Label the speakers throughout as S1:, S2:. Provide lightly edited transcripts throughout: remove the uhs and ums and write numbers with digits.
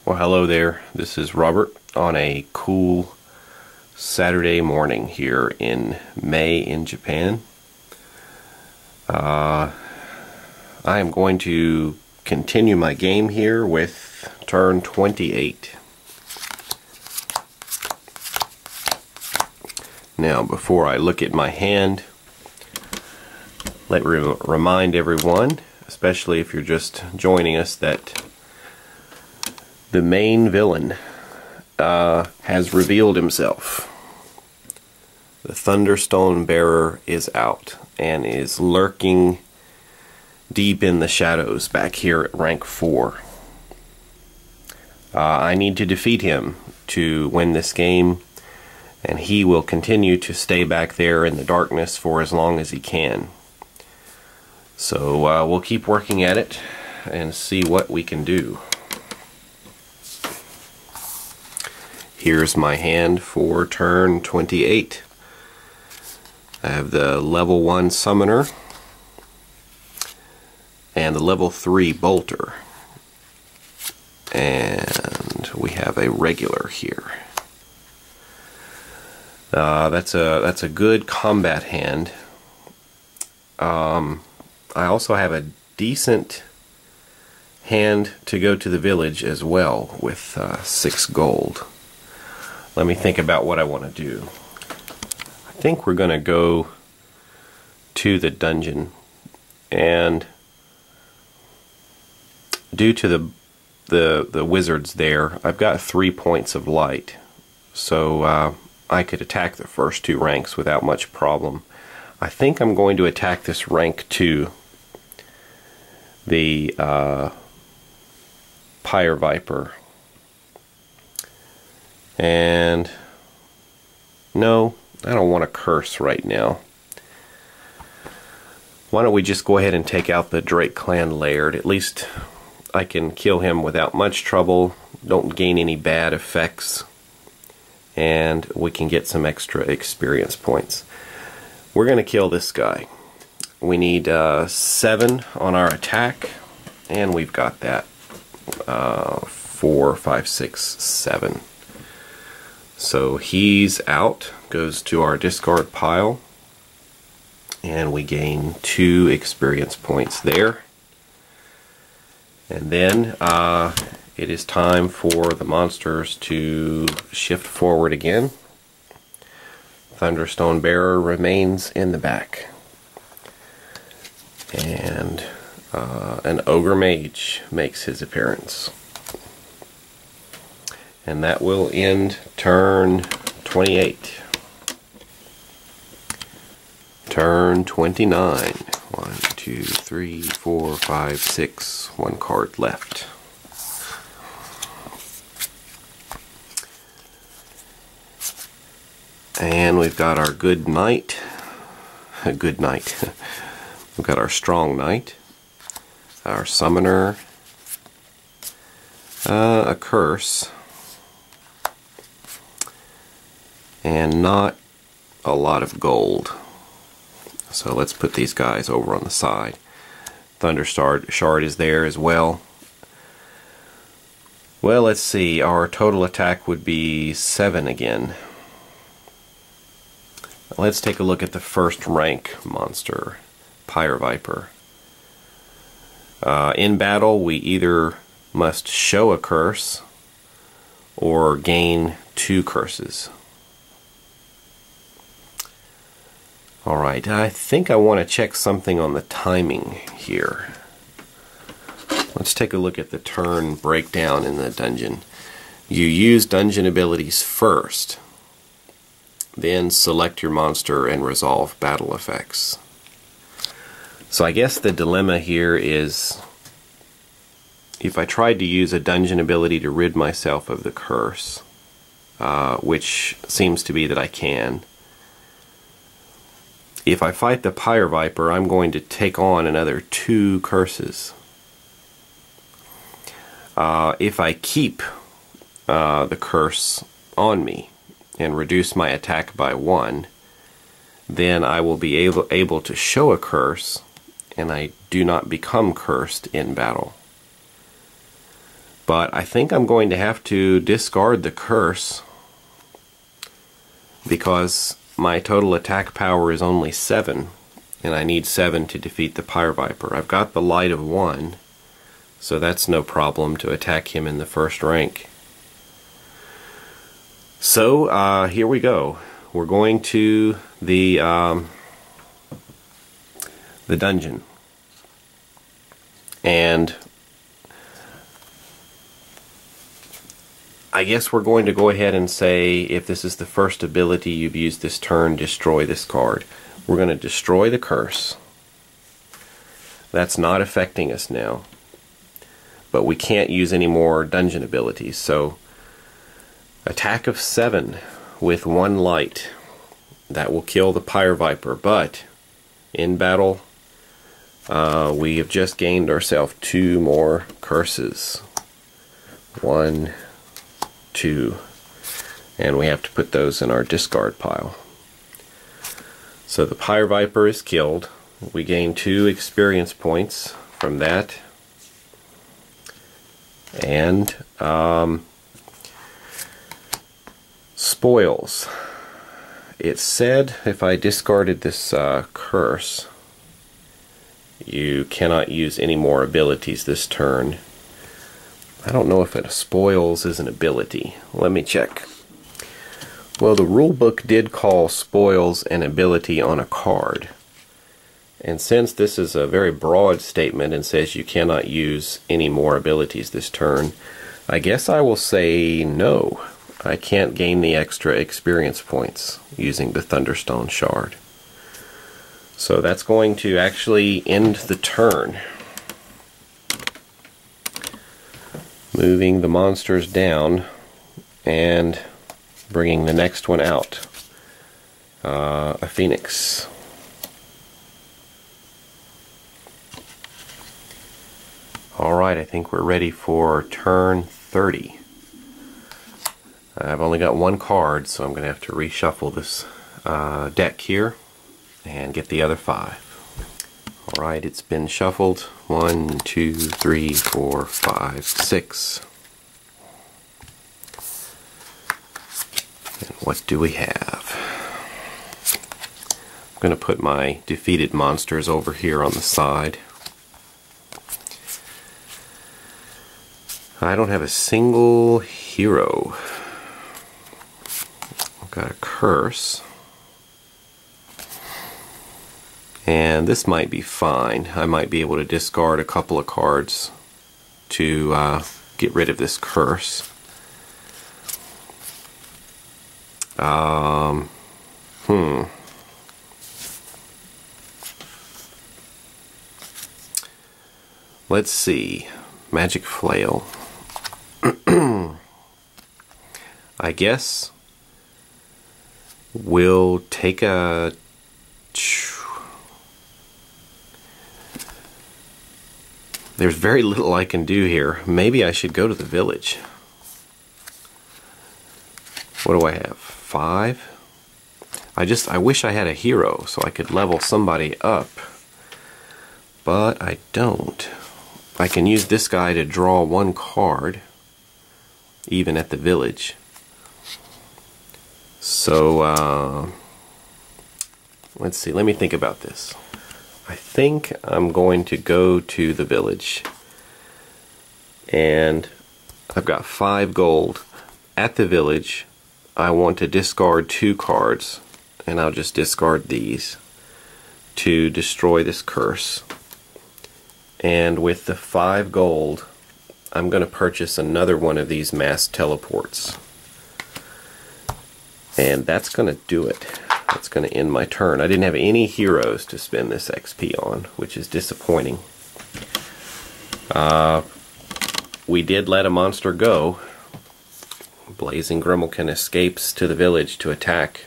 S1: Well, hello there. This is Robert on a cool Saturday morning here in May in Japan. I am going to continue my game here with turn 28. Now, before I look at my hand, let me remind everyone, especially if you're just joining us, that the main villain has revealed himself. The Thunderstone bearer is out and is lurking deep in the shadows back here at rank 4. I need to defeat him to win this game, and he will continue to stay back there in the darkness for as long as he can. So we'll keep working at it and see what we can do. Here's my hand for turn 28. I have the level 1 summoner and the level 3 bolter, and we have a regular here. That's a good combat hand. I also have a decent hand to go to the village as well with 6 gold. Let me think about what I want to do. I think we're going to go to the dungeon, and due to the wizards there, I've got 3 points of light, so I could attack the first 2 ranks without much problem. I think I'm going to attack this rank 2, the Pyre Viper. And no, I don't want to curse right now. Why don't we just go ahead and take out the Drake Clan Laird? At least I can kill him without much trouble, don't gain any bad effects, and we can get some extra experience points. We're going to kill this guy. We need 7 on our attack, and we've got that. 4, 5, 6, 7. So he's out, goes to our discard pile, and we gain 2 experience points there. And then it is time for the monsters to shift forward again. Thunderstone bearer remains in the back, and an ogre mage makes his appearance. And that will end turn 28. Turn 29. 1, 2, 3, 4, 5, 6. 1 card left. And we've got our good knight. A good knight. We've got our strong knight. Our summoner. A curse. And not a lot of gold. So let's put these guys over on the side. Thunderstone shard is there as well. Well, let's see. Our total attack would be 7 again. Let's take a look at the first rank monster, Pyre Viper. In battle, we either must show a curse or gain 2 curses. Alright, I think I want to check something on the timing here. Let's take a look at the turn breakdown in the dungeon. You use dungeon abilities first, then select your monster and resolve battle effects. So I guess the dilemma here is, if I tried to use a dungeon ability to rid myself of the curse, which seems to be that I can, if I fight the Pyre Viper, I'm going to take on another 2 curses. If I keep the curse on me and reduce my attack by 1, then I will be able to show a curse, and I do not become cursed in battle. But I think I'm going to have to discard the curse because my total attack power is only 7, and I need 7 to defeat the Pyre Viper. I've got the light of 1, so that's no problem to attack him in the first rank. So here we go. We're going to the dungeon, and I guess we're going to go ahead and say, if this is the first ability you've used this turn, destroy this card. We're going to destroy the curse. That's not affecting us now, but we can't use any more dungeon abilities. So attack of 7 with 1 light. That will kill the Pyre Viper, but in battle we have just gained ourselves 2 more curses. 1, 2, and we have to put those in our discard pile. So the Pyre Viper is killed. We gain 2 experience points from that, and spoils. It said if I discarded this curse, you cannot use any more abilities this turn. I don't know if it spoils is an ability. Let me check. Well, the rulebook did call spoils an ability on a card. And since this is a very broad statement and says you cannot use any more abilities this turn, I guess I will say no. I can't gain the extra experience points using the Thunderstone shard. So that's going to actually end the turn. Moving the monsters down and bringing the next one out. A phoenix. Alright, I think we're ready for turn 30. I've only got 1 card, so I'm going to have to reshuffle this deck here and get the other 5. Alright, it's been shuffled. 1, 2, 3, 4, 5, 6. And what do we have? I'm going to put my defeated monsters over here on the side. I don't have a single hero. I've got a curse. And this might be fine. I might be able to discard a couple of cards to get rid of this curse. Let's see. Magic Flail. I guess we'll take a... There's very little I can do here. Maybe I should go to the village. What do I have? 5? I wish I had a hero so I could level somebody up. But I don't. I can use this guy to draw 1 card, even at the village. So, let's see. Let me think about this. I think I'm going to go to the village, and I've got 5 gold. At the village, I want to discard 2 cards, and I'll just discard these to destroy this curse. And with the 5 gold, I'm going to purchase another one of these mass teleports. And that's going to do it. That's going to end my turn. I didn't have any heroes to spend this XP on, which is disappointing. We did let a monster go. Blazing Grimalkin escapes to the village to attack.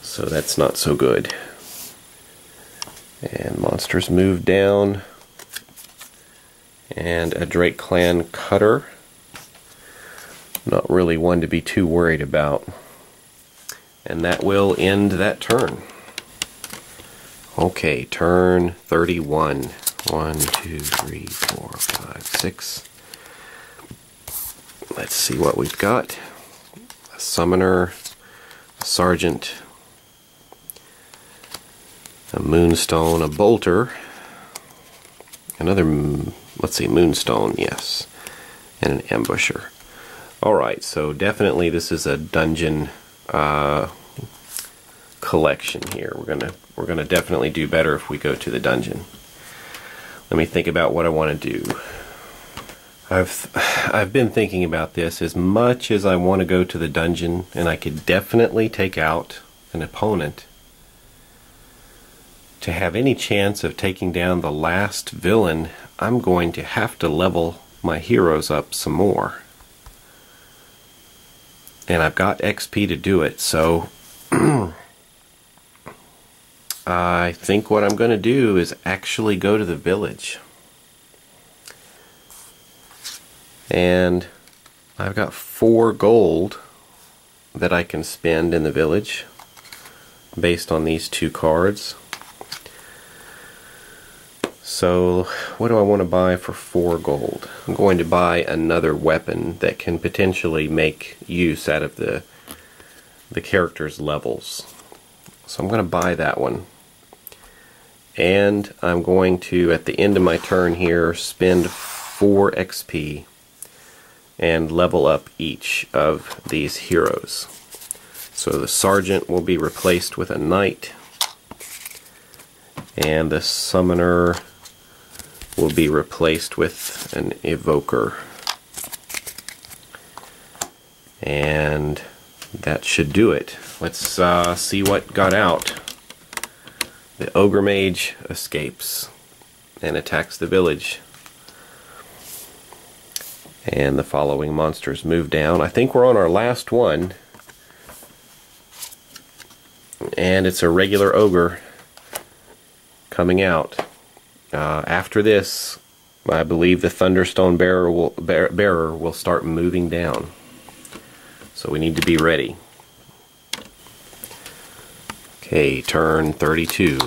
S1: So that's not so good. And monsters move down. And a Drake Clan Cutter. Not really one to be too worried about. And that will end that turn. Okay, turn 31. 1, 2, 3, 4, 5, 6. Let's see what we've got. A summoner, a sergeant, a moonstone, a bolter, another, let's see, moonstone, yes, and an ambusher. Alright, so definitely this is a dungeon collection here. We're gonna definitely do better if we go to the dungeon. Let me think about what I want to do. I've been thinking about this. As much as I want to go to the dungeon, and I could definitely take out an opponent, to have any chance of taking down the last villain, I'm going to have to level my heroes up some more. And I've got XP to do it, so I think what I'm going to do is actually go to the village. And I've got 4 gold that I can spend in the village based on these 2 cards. So what do I want to buy for 4 gold? I'm going to buy another weapon that can potentially make use out of the character's levels. So I'm going to buy that one. And I'm going to, at the end of my turn here, spend 4 XP and level up each of these heroes. So the sergeant will be replaced with a knight, and the summoner will be replaced with an evoker. And that should do it. Let's see what got out. The ogre mage escapes and attacks the village. And the following monsters move down. I think we're on our last one. And it's a regular ogre coming out. After this, I believe the Thunderstone bearer will start moving down. So we need to be ready. Okay, turn 32. 2,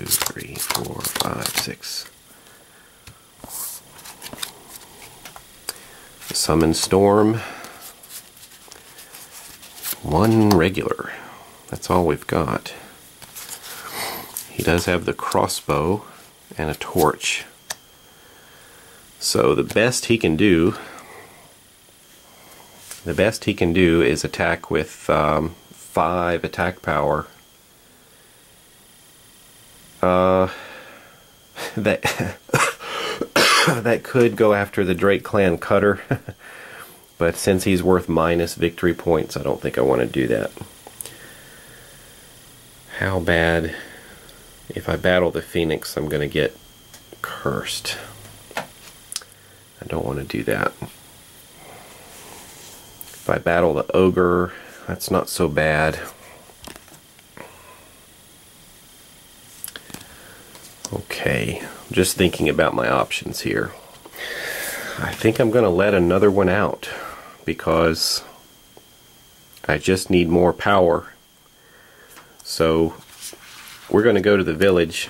S1: 3, 4, 5, 6. Summon Storm. 1 regular. That's all we've got. He does have the crossbow and a torch. So the best he can do is attack with 5 attack power. That could go after the Drake Clan Cutter, but since he's worth minus victory points, I don't think I want to do that. How bad? If I battle the Phoenix, I'm going to get cursed. I don't want to do that. If I battle the Ogre, that's not so bad. Okay, I'm just thinking about my options here. I think I'm going to let another one out because I just need more power. So we're going to go to the village,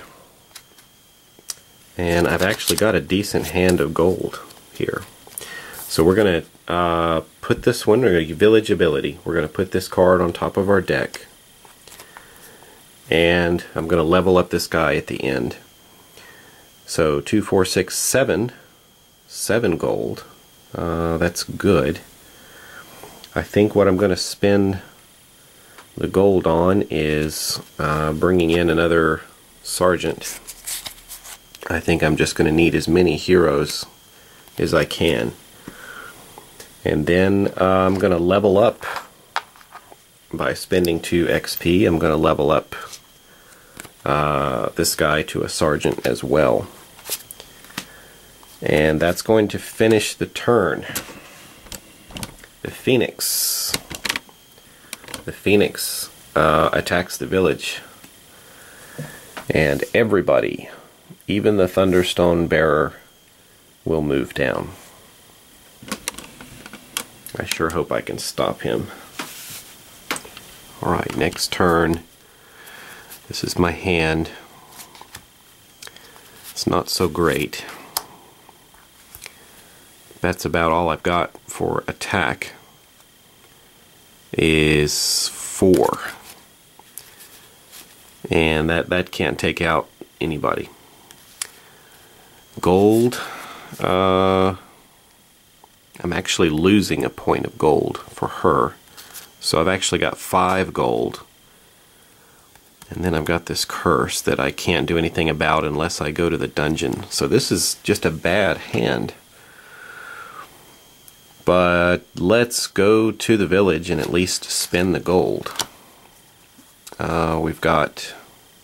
S1: and I've actually got a decent hand of gold here. So we're going to put this one, village ability, we're going to put this card on top of our deck, and I'm going to level up this guy at the end. So 2, 4, 6, 7 gold. That's good. I think what I'm going to spend the gold on is bringing in another sergeant. I think I'm just going to need as many heroes as I can. And then I'm going to level up by spending 2 XP. I'm going to level up this guy to a sergeant as well. And that's going to finish the turn. The Phoenix. The Phoenix attacks the village. And everybody, even the Thunderstone bearer, will move down. I sure hope I can stop him. Alright, next turn. This is my hand. It's not so great. That's about all I've got for attack. Is 4. And that can't take out anybody. Gold, I'm actually losing a point of gold for her. So I've actually got 5 gold. And then I've got this curse that I can't do anything about unless I go to the dungeon. So this is just a bad hand. But let's go to the village and at least spend the gold. We've got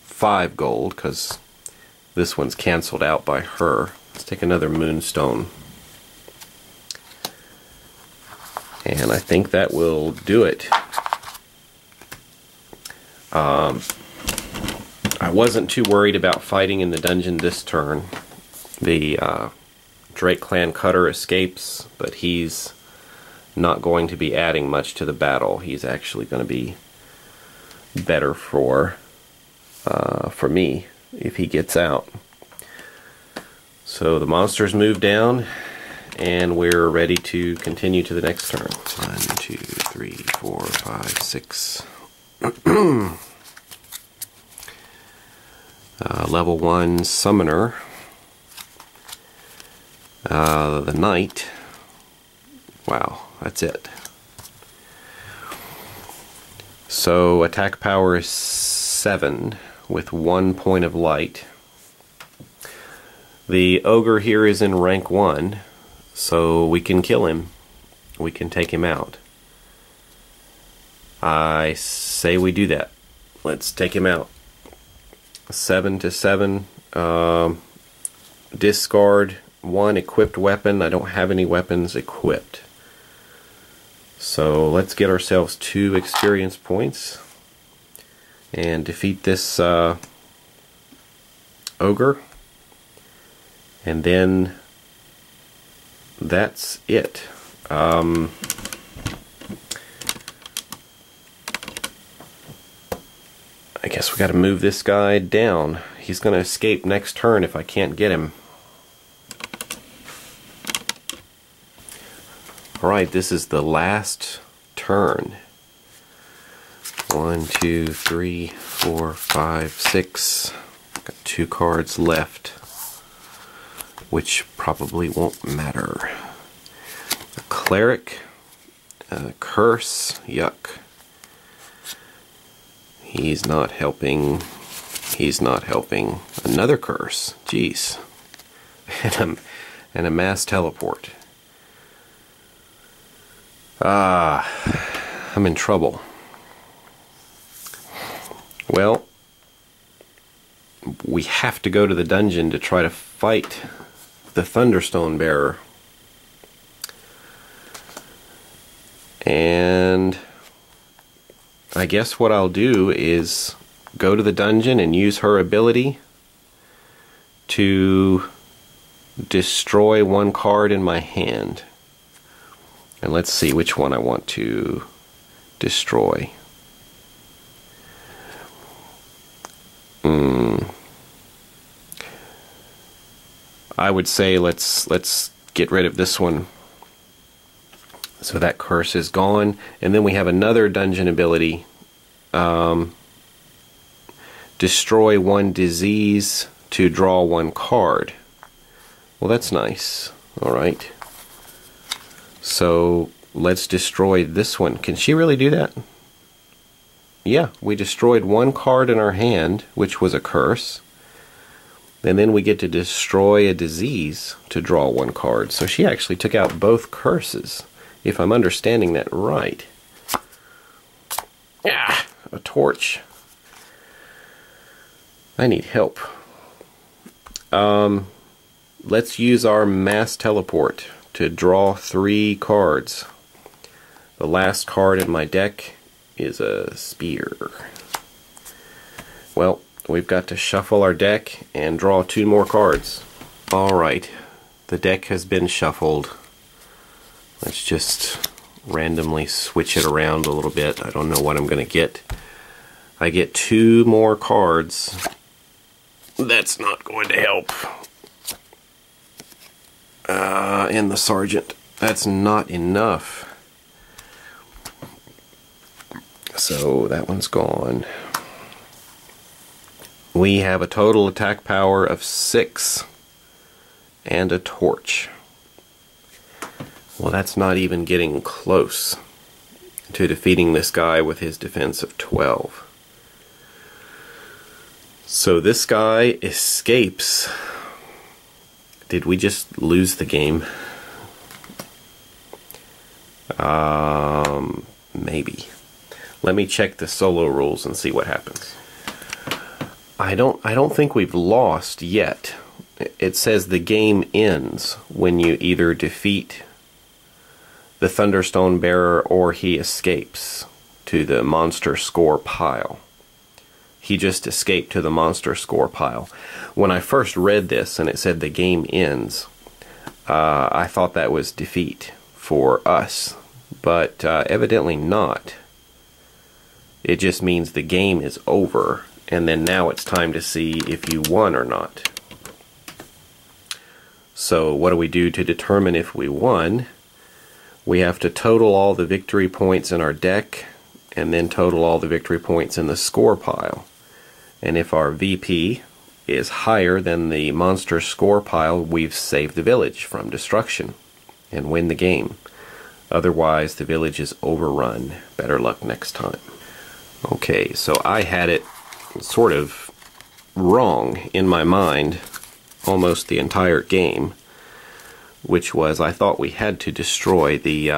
S1: 5 gold because this one's canceled out by her. Let's take another moonstone. And I think that will do it. I wasn't too worried about fighting in the dungeon this turn. The Drake Clan Cutter escapes, but he's not going to be adding much to the battle. He's actually going to be better for me if he gets out. So the monsters move down, and we're ready to continue to the next turn. 1, 2, 3, 4, 5, 6. Level 1 Summoner. The Knight. Wow, that's it. So attack power is 7 with 1 point of light. The Ogre here is in rank 1, so we can kill him. We can take him out. I say we do that. Let's take him out. 7 to 7. Discard 1 equipped weapon. I don't have any weapons equipped. So let's get ourselves 2 experience points and defeat this ogre. And then that's it. I guess we got to move this guy down. He's going to escape next turn if I can't get him. Alright, this is the last turn. 1, 2, 3, 4, 5, 6. Got 2 cards left, which probably won't matter. A cleric, a curse, yuck. He's not helping. He's not helping. Another curse, jeez. And a mass teleport. I'm in trouble. Well, we have to go to the dungeon to try to fight the Thunderstone bearer. And I guess what I'll do is go to the dungeon and use her ability to destroy 1 card in my hand. And let's see which one I want to destroy. I would say let's get rid of this one. So that curse is gone. And then we have another dungeon ability. Destroy 1 disease to draw 1 card. Well, that's nice. Alright. So let's destroy this one. Can she really do that? Yeah, we destroyed 1 card in our hand, which was a curse. And then we get to destroy a disease to draw 1 card. So she actually took out both curses, if I'm understanding that right. Ah, a torch. I need help. Let's use our mass teleport to draw 3 cards. The last card in my deck is a spear. Well, we've got to shuffle our deck and draw 2 more cards. Alright, the deck has been shuffled. Let's just randomly switch it around a little bit. I don't know what I'm going to get. I get 2 more cards. That's not going to help. and the sergeant. That's not enough. So that one's gone. We have a total attack power of 6 and a torch. Well, that's not even getting close to defeating this guy with his defense of 12. So this guy escapes. Did we just lose the game? Maybe. Let me check the solo rules and see what happens. I don't think we've lost yet. It says the game ends when you either defeat the Thunderstone bearer or he escapes to the monster score pile. He just escaped to the monster score pile. When I first read this and it said the game ends, I thought that was defeat for us, but evidently not. It just means the game is over, and then now it's time to see if you won or not. So what do we do to determine if we won? We have to total all the victory points in our deck, and then total all the victory points in the score pile. And if our VP is higher than the monster score pile, we've saved the village from destruction and win the game. Otherwise, the village is overrun. Better luck next time. Okay, so I had it sort of wrong in my mind almost the entire game, which was I thought we had to destroy the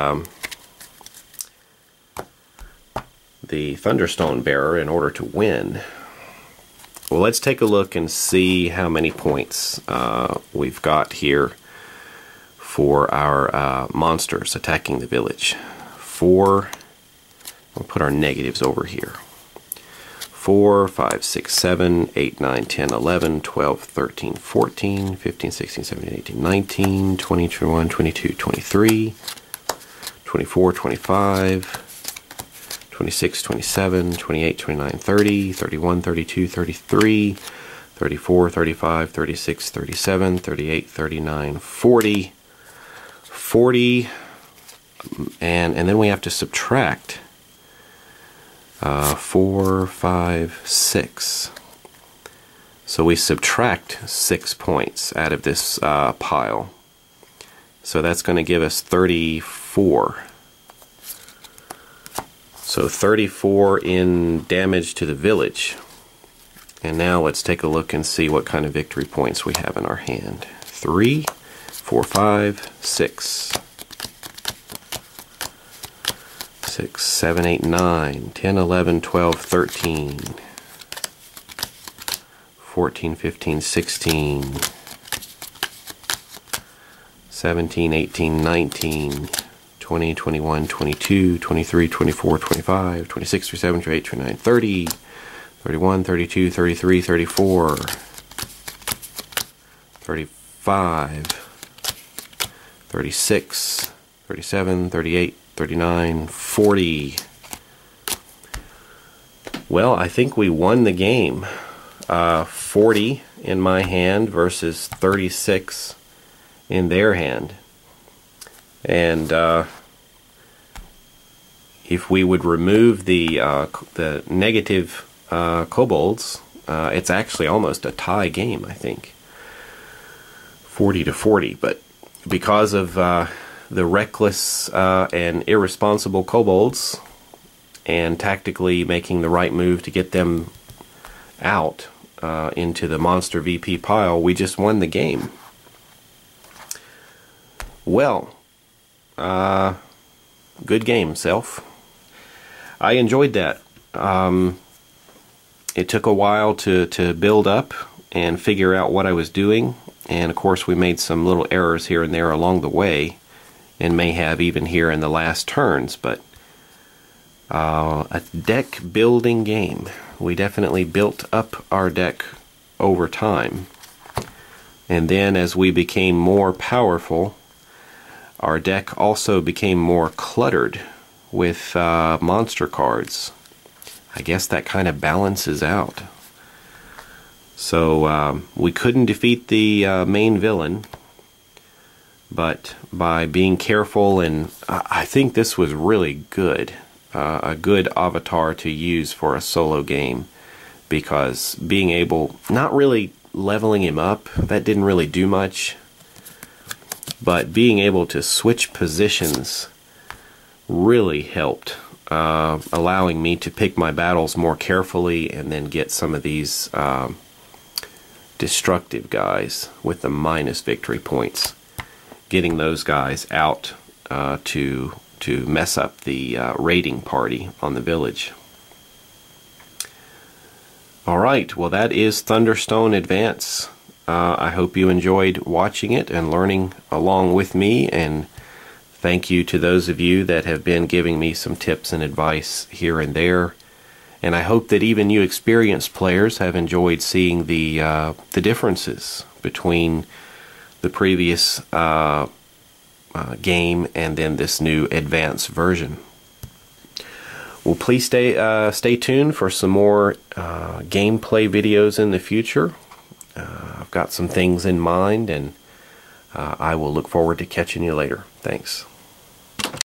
S1: Thunderstone bearer in order to win. Well, let's take a look and see how many points we've got here for our monsters attacking the village. 4, we'll put our negatives over here. 4, 5, 6, 7, 8, 9, 10, 11, 12, 13, 14, 15, 16, 17, 18, 19, 20, 21, 22, 23, 24, 25, 26, 27, 28, 29, 30, 31, 32, 33, 34, 35, 36, 37, 38, 39, 40, 40, and then we have to subtract 4, 5, 6. So we subtract 6 points out of this pile. So that's going to give us 34. So 34 in damage to the village. And now let's take a look and see what kind of victory points we have in our hand. 3, 4, 5, 6. 6, 7, 8, 9, 10, 11, 12, 13, 14, 15, 16, 17, 18, 19, 20, 21, 22, 23, 24, 25, 26, 27, 28, 29, 30, 31, 32, 33, 34, 35, 36, 37, 38, 39, 40. Well, I think we won the game. 40 in my hand versus 36 in their hand. And if we would remove the negative kobolds, it's actually almost a tie game, I think. 40 to 40, but because of the reckless and irresponsible kobolds and tactically making the right move to get them out into the monster VP pile, we just won the game. Well, good game, Self. I enjoyed that. It took a while to build up and figure out what I was doing, and of course we made some little errors here and there along the way, and may have even here in the last turns, but a deck building game. We definitely built up our deck over time, and then as we became more powerful, our deck also became more cluttered with monster cards. I guess that kind of balances out. So we couldn't defeat the main villain, but by being careful, and I think this was really good, a good avatar to use for a solo game, because being able, not really leveling him up, that didn't really do much, but being able to switch positions really helped, allowing me to pick my battles more carefully and then get some of these destructive guys with the minus victory points, getting those guys out to mess up the raiding party on the village. Alright, well, that is Thunderstone Advance. I hope you enjoyed watching it and learning along with me, and thank you to those of you that have been giving me some tips and advice here and there. And I hope that even you experienced players have enjoyed seeing the differences between the previous game and then this new advanced version. Well, please stay tuned for some more gameplay videos in the future. I've got some things in mind, and I will look forward to catching you later. Thanks.